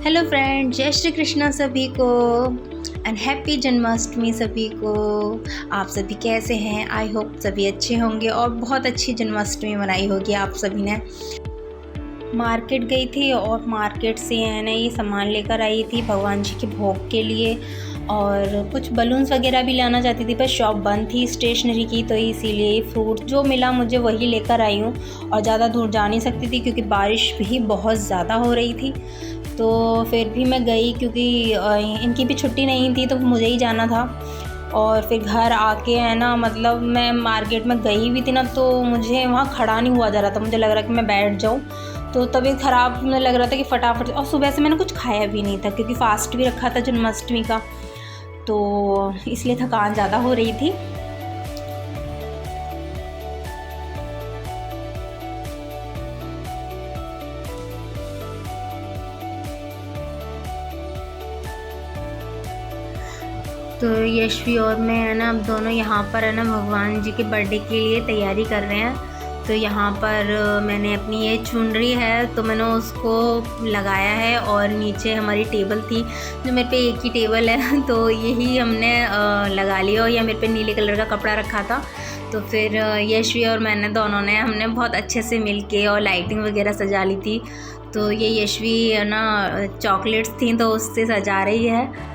Hello friend, जय श्री कृष्णा सभी को एंड हैप्पी जन्माष्टमी सभी को। आप सभी कैसे हैं? आई होप सभी अच्छे होंगे और बहुत अच्छी जन्माष्टमी मनाई होगी आप सभी ने। मार्केट गई थी और मार्केट से है ना ये सामान लेकर आई थी भगवान जी के भोग के लिए, और कुछ बलून्स वगैरह भी लाना चाहती थी पर शॉप बंद थी स्टेशनरी की, तो इसीलिए फ्रूट जो मिला मुझे वही लेकर आई हूँ। और ज़्यादा दूर जा नहीं सकती थी क्योंकि बारिश भी बहुत ज़्यादा हो रही थी, तो फिर भी मैं गई क्योंकि इनकी भी छुट्टी नहीं थी तो मुझे ही जाना था। और फिर घर आके है ना, मतलब मैं मार्केट में गई भी थी ना तो मुझे वहाँ खड़ा नहीं हुआ जा रहा था, मुझे लग रहा कि मैं बैठ जाऊँ, तो तबीयत ख़राब मुझे लग रहा था कि फटाफट। और सुबह से मैंने कुछ खाया भी नहीं था क्योंकि फास्ट भी रखा था जन्माष्टमी का, तो इसलिए थकान ज़्यादा हो रही थी। तो यशवी और मैं है ना, अब दोनों यहाँ पर है ना भगवान जी के बर्थडे के लिए तैयारी कर रहे हैं। तो यहाँ पर मैंने अपनी ये चुनरी है तो मैंने उसको लगाया है, और नीचे हमारी टेबल थी जो मेरे पे एक ही टेबल है तो यही हमने लगा लिया, और यह मेरे पे नीले कलर का कपड़ा रखा था। तो फिर यशवी और मैंने दोनों ने हमने बहुत अच्छे से मिलके और लाइटिंग वगैरह सजा ली थी। तो ये यशवी है ना चॉकलेट्स थी तो उससे सजा रही है।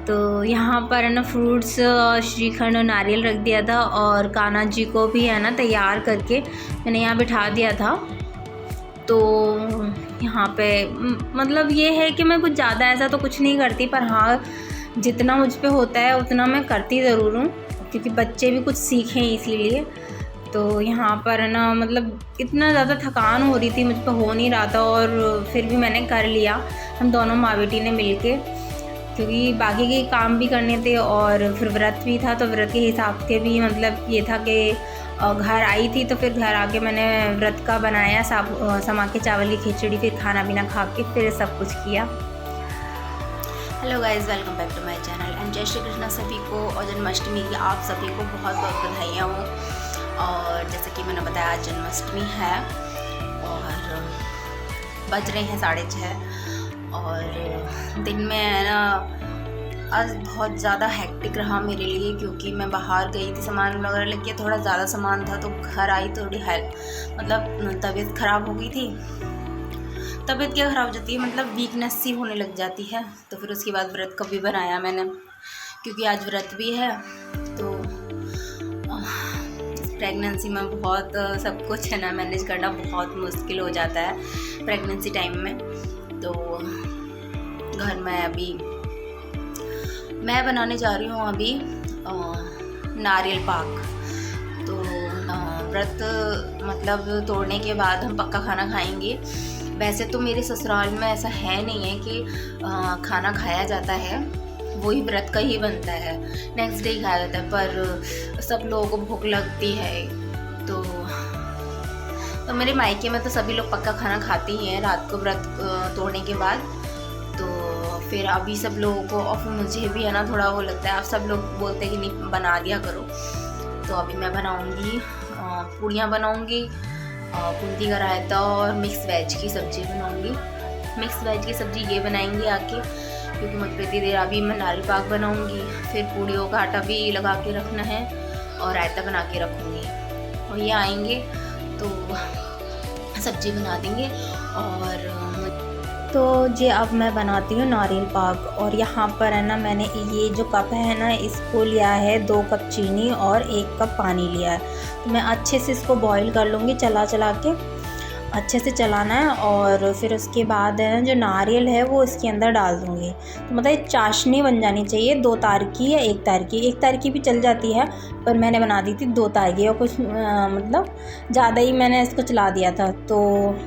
तो यहाँ पर है ना फ्रूट्स, श्रीखंड और नारियल रख दिया था, और कान्हा जी को भी है ना तैयार करके मैंने यहाँ बिठा दिया था। तो यहाँ पे मतलब ये है कि मैं कुछ ज़्यादा ऐसा तो कुछ नहीं करती, पर हाँ जितना मुझ पे होता है उतना मैं करती ज़रूर हूँ क्योंकि बच्चे भी कुछ सीखें इसीलिए। तो यहाँ पर है ना, मतलब इतना ज़्यादा थकान हो रही थी, मुझ पे हो नहीं रहा था, और फिर भी मैंने कर लिया, हम दोनों माँ बेटी ने मिल के, क्योंकि बाकी के काम भी करने थे और फिर व्रत भी था। तो व्रत के हिसाब से भी मतलब ये था कि घर आई थी तो फिर घर आके मैंने व्रत का बनाया समा के चावल की खिचड़ी, फिर खाना पीना खा के फिर सब कुछ किया। Hello guys, welcome back to my channel and जय श्री कृष्णा सभी को, और जन्माष्टमी की आप सभी को बहुत बहुत बधाइयाँ हो। और जैसे कि मैंने बताया आज जन्माष्टमी है और बज रहे हैं 6:30, और दिन में है ना आज बहुत ज़्यादा हेक्टिक रहा मेरे लिए क्योंकि मैं बाहर गई थी सामान वगैरह लेके, थोड़ा ज़्यादा सामान था, तो घर आई थोड़ी मतलब तबीयत ख़राब हो गई थी। तबीयत क्या ख़राब हो जाती है, मतलब वीकनेस सी होने लग जाती है। तो फिर उसके बाद व्रत का भी बनाया मैंने क्योंकि आज व्रत भी है। तो प्रेगनेंसी में बहुत सब कुछ है ना मैनेज करना बहुत मुश्किल हो जाता है प्रेगनेंसी टाइम में। तो घर में अभी मैं बनाने जा रही हूँ अभी नारियल पाक। तो व्रत मतलब तोड़ने के बाद हम पक्का खाना खाएंगे। वैसे तो मेरे ससुराल में ऐसा है नहीं है कि खाना खाया जाता है, वही व्रत का ही बनता है, नेक्स्ट डे ही खाया जाता है, पर सब लोगों को भूख लगती है। तो मेरे मायके में तो सभी लोग पक्का खाना खाते ही हैं रात को व्रत तोड़ने के बाद। तो फिर अभी सब लोगों को, और फिर मुझे भी है ना थोड़ा वो लगता है, अब सब लोग बोलते हैं कि नहीं बना दिया करो। तो अभी मैं बनाऊंगी पूड़ियाँ बनाऊंगी, बूंदी का रायता और मिक्स वेज की सब्ज़ी बनाऊंगी। मिक्स वेज की सब्ज़ी ये बनाएंगे आके, क्योंकि मुझे इतनी देर अभी मैं नारियल पाक बनाऊंगी, फिर पूड़ियों का आटा भी लगा के रखना है और रायता बना के रखूँगी, और ये आएंगे तो सब्ज़ी बना देंगे। और तो जी अब मैं बनाती हूँ नारियल पाक, और यहाँ पर है ना मैंने ये जो कप है ना इसको लिया है 2 कप चीनी और 1 कप पानी लिया है। तो मैं अच्छे से इसको बॉईल कर लूँगी, चला के अच्छे से चलाना है, और फिर उसके बाद है जो नारियल है वो इसके अंदर डाल दूँगी। तो मतलब एक चाशनी बन जानी चाहिए 2 तार की या 1 तार की, 1 तार की भी चल जाती है, पर मैंने बना दी थी 2 तार की, और कुछ मतलब ज़्यादा ही मैंने इसको चला दिया था। तो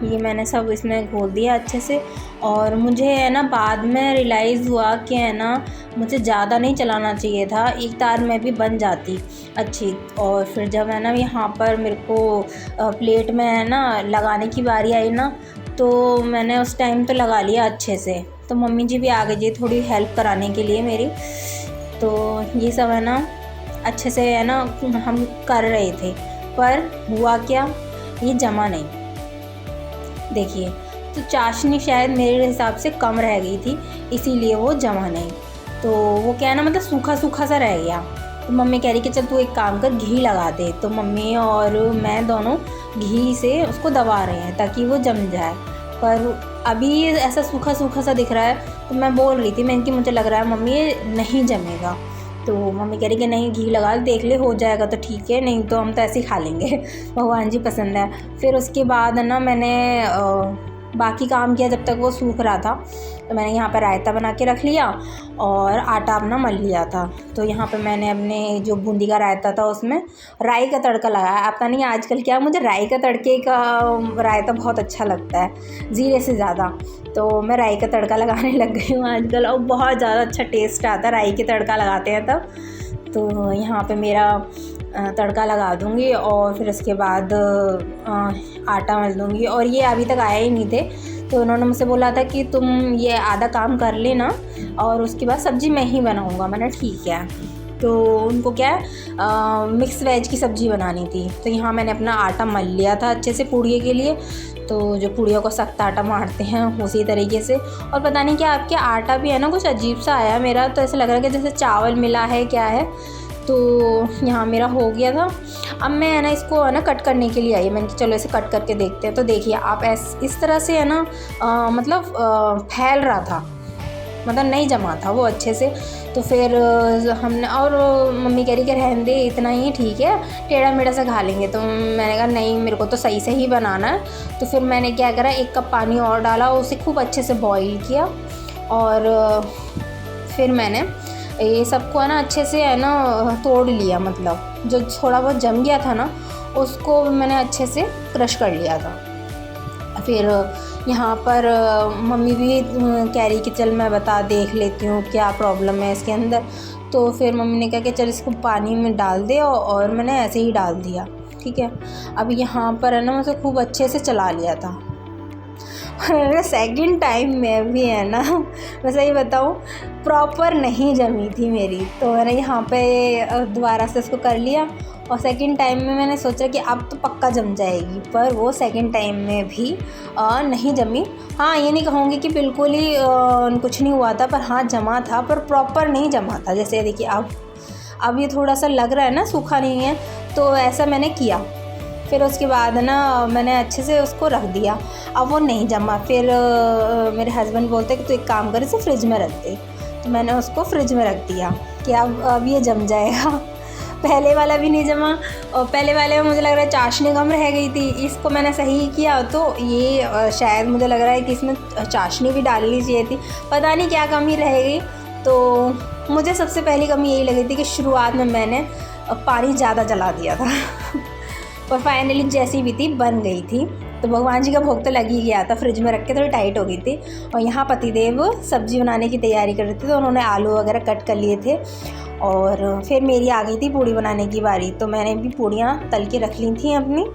ये मैंने सब इसमें घोल दिया अच्छे से, और मुझे है ना बाद में रियलाइज़ हुआ कि है ना मुझे ज़्यादा नहीं चलाना चाहिए था, 1 तार में भी बन जाती अच्छी। और फिर जब है ना यहाँ पर मेरे को प्लेट में है ना लगाने की बारी आई ना, तो मैंने उस टाइम तो लगा लिया अच्छे से। तो मम्मी जी भी आ गई जी थोड़ी हेल्प कराने के लिए मेरी। तो ये सब है ना अच्छे से है ना हम कर रहे थे, पर हुआ क्या, ये जमा नहीं। देखिए तो चाशनी शायद मेरे हिसाब से कम रह गई थी, इसीलिए वो जमा नहीं। तो वो क्या है ना, मतलब सूखा सूखा सा रह गया। तो मम्मी कह रही कि चल तू एक काम कर, घी लगा दे। तो मम्मी और मैं दोनों घी से उसको दबा रहे हैं ताकि वो जम जाए, पर अभी ऐसा सूखा सूखा सा दिख रहा है। तो मैं बोल रही थी, मैं कि मुझे लग रहा है मम्मी ये नहीं जमेगा। तो मम्मी कह रही कि नहीं घी लगा देख ले, हो जाएगा तो ठीक है, नहीं तो हम तो ऐसे ही खा लेंगे भगवान जी पसंद है। फिर उसके बाद ना मैंने बाकी काम किया जब तक वो सूख रहा था। तो मैंने यहाँ पर रायता बना के रख लिया और आटा अपना मल लिया था। तो यहाँ पे मैंने अपने जो बूंदी का रायता था उसमें राई का तड़का लगाया। आप पता नहीं आजकल क्या, मुझे राई का तड़के का रायता बहुत अच्छा लगता है ज़ीरे से ज़्यादा। तो मैं राई का तड़का लगाने लग गई हूँ आजकल, और बहुत ज़्यादा अच्छा टेस्ट आता है राई के तड़का लगाते हैं तब। तो यहाँ पे मेरा तड़का लगा दूँगी और फिर उसके बाद आटा मल दूँगी। और ये अभी तक आए ही नहीं थे, तो उन्होंने मुझसे बोला था कि तुम ये आधा काम कर लेना और उसके बाद सब्ज़ी मैं ही बनाऊँगा। मैंने ठीक है। तो उनको क्या है मिक्स वेज की सब्ज़ी बनानी थी। तो यहाँ मैंने अपना आटा मल लिया था अच्छे से पूड़ियों के लिए। तो जो पूड़ियों को सख्त आटा मारते हैं उसी तरीके से। और पता नहीं क्या आपके आटा भी है ना कुछ अजीब सा आया मेरा, तो ऐसा लग रहा है कि जैसे चावल मिला है क्या है। तो यहाँ मेरा हो गया था। अब मैं है ना इसको है ना कट करने के लिए आई, मैंने कहा चलो इसे कट करके देखते हैं। तो देखिए आप इस तरह से है ना मतलब फैल रहा था, मतलब नहीं जमा था वो अच्छे से। तो फिर हमने, और मम्मी कह रही कि रहने दे इतना ही ठीक है, टेढ़ा मेढ़ा से खा लेंगे। तो मैंने कहा नहीं, मेरे को तो सही से ही बनाना है। तो फिर मैंने क्या करा, 1 कप पानी और डाला, उसे खूब अच्छे से बॉईल किया। और फिर मैंने ये सबको है ना अच्छे से है ना तोड़ लिया, मतलब जो थोड़ा बहुत जम गया था ना उसको मैंने अच्छे से क्रश कर लिया था। फिर यहाँ पर मम्मी भी कह रही कि चल मैं देख लेती हूँ क्या प्रॉब्लम है इसके अंदर। तो फिर मम्मी ने कहा कि चल इसको पानी में डाल दे, और मैंने ऐसे ही डाल दिया। ठीक है। अब यहाँ पर है ना मैं खूब अच्छे से चला लिया था। सेकंड टाइम में भी है ना मैं सही बताऊँ प्रॉपर नहीं जमी थी मेरी। तो मैंने यहाँ पे दोबारा से इसको कर लिया, और सेकंड टाइम में मैंने सोचा कि अब तो पक्का जम जाएगी, पर वो सेकंड टाइम में भी नहीं जमी। हाँ, ये नहीं कहूँगी कि बिल्कुल ही कुछ नहीं हुआ था, पर हाँ जमा था, पर प्रॉपर नहीं जमा था। जैसे देखिए अब ये थोड़ा सा लग रहा है ना सूखा नहीं है, तो ऐसा मैंने किया। फिर उसके बाद ना मैंने अच्छे से उसको रख दिया, अब वो नहीं जमा। फिर मेरे हस्बैंड बोलते कि तू एक काम कर, इसे फ्रिज में रख दे। तो मैंने उसको फ्रिज में रख दिया कि अब ये जम जाएगा। पहले वाला भी नहीं जमा, और पहले वाले में मुझे लग रहा है चाशनी कम रह गई थी, इसको मैंने सही किया। तो ये शायद मुझे लग रहा है कि इसमें चाशनी भी डालनी चाहिए थी, पता नहीं क्या कमी रह गई। तो मुझे सबसे पहली कमी यही लगी थी कि शुरुआत में मैंने पानी ज़्यादा जला दिया था। और फाइनली जैसी भी थी बन गई थी। तो भगवान जी का भोग तो लग ही गया था, फ्रिज में रख के थोड़ी टाइट हो गई थी। और यहाँ पतिदेव सब्ज़ी बनाने की तैयारी कर रहे थे, तो उन्होंने आलू वगैरह कट कर लिए थे। और फिर मेरी आ गई थी पूड़ी बनाने की बारी, तो मैंने भी पूड़ियाँ तल के रख ली थी अपनी,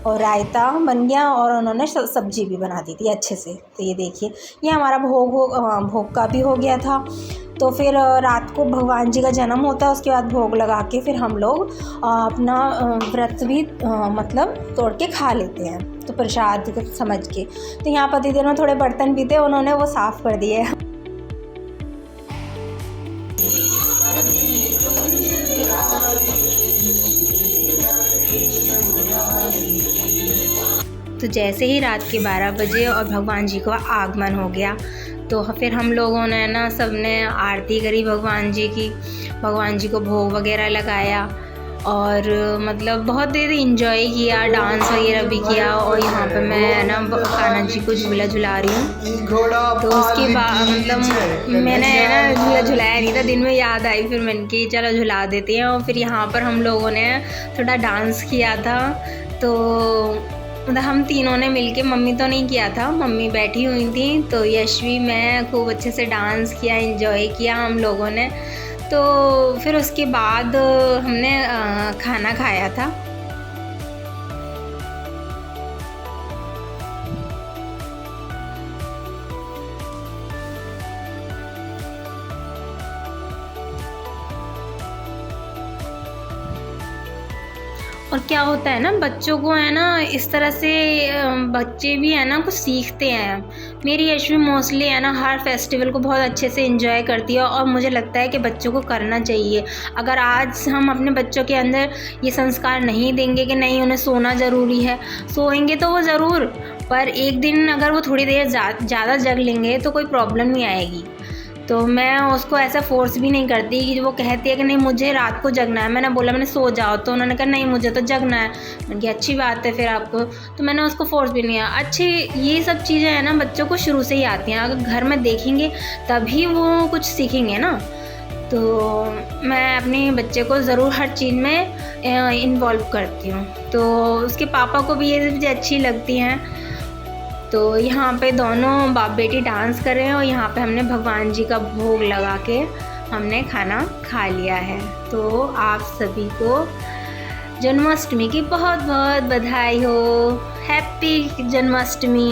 और रायता बन गया, और उन्होंने सब्ज़ी भी बना दी थी अच्छे से। तो ये देखिए ये हमारा भोग का भी हो गया था। तो फिर रात को भगवान जी का जन्म होता है, उसके बाद भोग लगा के फिर हम लोग अपना व्रत भी मतलब तोड़ के खा लेते हैं, तो प्रसाद समझ के। तो यहाँ पतिदेव ने थोड़े बर्तन भी थे, उन्होंने वो साफ़ कर दिए। तो जैसे ही रात के 12 बजे और भगवान जी का आगमन हो गया, तो फिर हम लोगों ने ना सबने आरती करी भगवान जी की, भगवान जी को भोग वगैरह लगाया, और मतलब बहुत देर इंजॉय किया, डांस वगैरह भी किया। और यहाँ पे मैं ना कान्हा जी को झूला झुला रही हूँ। तो उसके बाद मतलब मैंने ना झूला झुलाया नहीं था, दिन में याद आई, फिर मैंने कि चलो झुला देते हैं। और फिर यहाँ पर हम लोगों ने थोड़ा डांस किया था। तो मतलब हम तीनों ने मिलके, मम्मी तो नहीं किया था, मम्मी बैठी हुई थी, तो यशवी मैं खूब अच्छे से डांस किया, एंजॉय किया हम लोगों ने। तो फिर उसके बाद हमने खाना खाया था। और क्या होता है ना, बच्चों को है ना इस तरह से बच्चे भी है ना कुछ सीखते हैं। मेरी यशवी मोस्टली है ना हर फेस्टिवल को बहुत अच्छे से एंजॉय करती है और मुझे लगता है कि बच्चों को करना चाहिए। अगर आज हम अपने बच्चों के अंदर ये संस्कार नहीं देंगे कि नहीं उन्हें सोना ज़रूरी है, सोएंगे तो वो ज़रूर, पर एक दिन अगर वो थोड़ी देर ज़्यादा जग लेंगे तो कोई प्रॉब्लम नहीं आएगी। तो मैं उसको ऐसा फोर्स भी नहीं करती कि वो कहती है कि नहीं मुझे रात को जगना है। मैंने बोला मैंने सो जाओ, तो उन्होंने कहा नहीं मुझे तो जगना है। मैंने कहा अच्छी बात है फिर आपको, तो मैंने उसको फोर्स भी नहीं किया। अच्छी ये सब चीज़ें हैं ना बच्चों को शुरू से ही आती हैं, अगर घर में देखेंगे तभी वो कुछ सीखेंगे ना। तो मैं अपने बच्चे को ज़रूर हर चीज़ में इन्वॉल्व करती हूँ। तो उसके पापा को भी ये चीज़ें अच्छी लगती हैं। तो यहाँ पे दोनों बाप बेटी डांस कर रहे हैं और यहाँ पे हमने भगवान जी का भोग लगा के हमने खाना खा लिया है। तो आप सभी को जन्माष्टमी की बहुत बहुत बधाई हो। हैप्पी जन्माष्टमी।